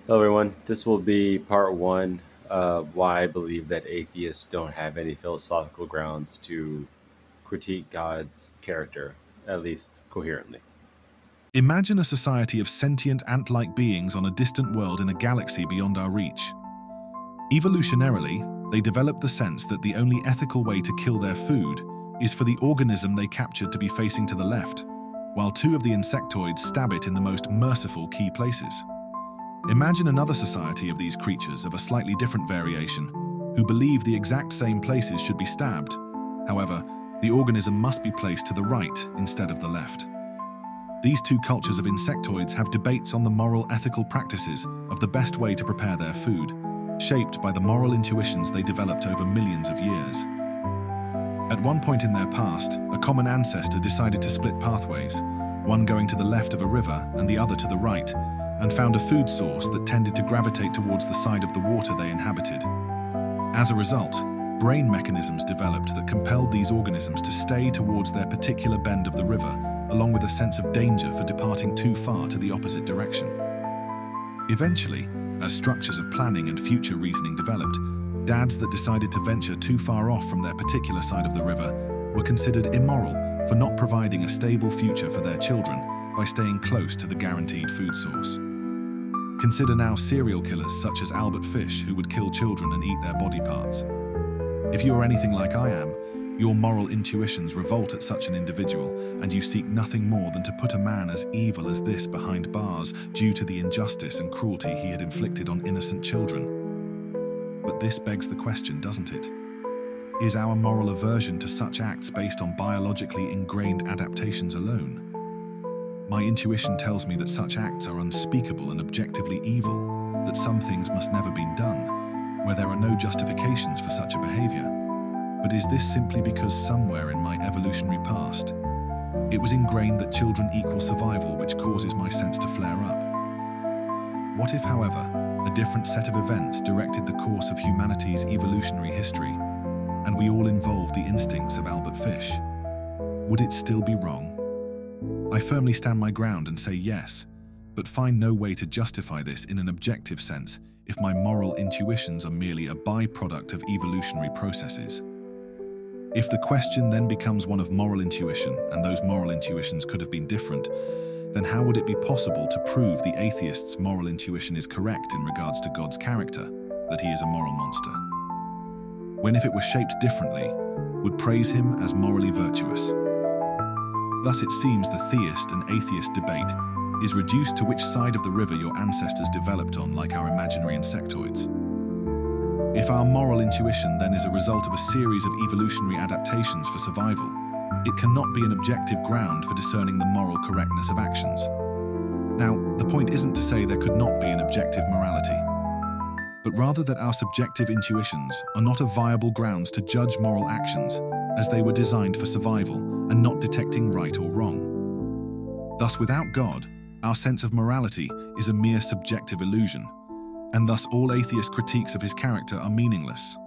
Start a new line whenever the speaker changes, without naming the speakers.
Hello, everyone. This will be part one of why I believe that atheists don't have any philosophical grounds to critique God's character, at least coherently.
Imagine a society of sentient ant-like beings on a distant world in a galaxy beyond our reach. Evolutionarily, they developed the sense that the only ethical way to kill their food is for the organism they captured to be facing to the left, while two of the insectoids stab it in the most merciful key places. Imagine another society of these creatures of a slightly different variation, who believe the exact same places should be stabbed. However, the organism must be placed to the right instead of the left. These two cultures of insectoids have debates on the moral ethical practices of the best way to prepare their food, shaped by the moral intuitions they developed over millions of years. At one point in their past, a common ancestor decided to split pathways, one going to the left of a river and the other to the right, and found a food source that tended to gravitate towards the side of the water they inhabited. As a result, brain mechanisms developed that compelled these organisms to stay towards their particular bend of the river, along with a sense of danger for departing too far to the opposite direction. Eventually, as structures of planning and future reasoning developed, dads that decided to venture too far off from their particular side of the river were considered immoral for not providing a stable future for their children by staying close to the guaranteed food source. Consider now serial killers such as Albert Fish, who would kill children and eat their body parts. If you are anything like I am, your moral intuitions revolt at such an individual, and you seek nothing more than to put a man as evil as this behind bars due to the injustice and cruelty he had inflicted on innocent children. But this begs the question, doesn't it? Is our moral aversion to such acts based on biologically ingrained adaptations alone? My intuition tells me that such acts are unspeakable and objectively evil, that some things must never be done, where there are no justifications for such a behavior. But is this simply because somewhere in my evolutionary past, it was ingrained that children equal survival, which causes my sense to flare up? What if, however, a different set of events directed the course of humanity's evolutionary history, and we all involved the instincts of Albert Fish? Would it still be wrong? I firmly stand my ground and say yes, but find no way to justify this in an objective sense if my moral intuitions are merely a byproduct of evolutionary processes. If the question then becomes one of moral intuition, and those moral intuitions could have been different, then how would it be possible to prove the atheist's moral intuition is correct in regards to God's character, that he is a moral monster? When if it was shaped differently, would praise him as morally virtuous. Thus it seems the theist and atheist debate is reduced to which side of the river your ancestors developed on, like our imaginary insectoids. If our moral intuition then is a result of a series of evolutionary adaptations for survival, it cannot be an objective ground for discerning the moral correctness of actions. Now, the point isn't to say there could not be an objective morality, but rather that our subjective intuitions are not a viable grounds to judge moral actions, as they were designed for survival and not detecting right or wrong. Thus, without God, our sense of morality is a mere subjective illusion, and thus all atheist critiques of his character are meaningless.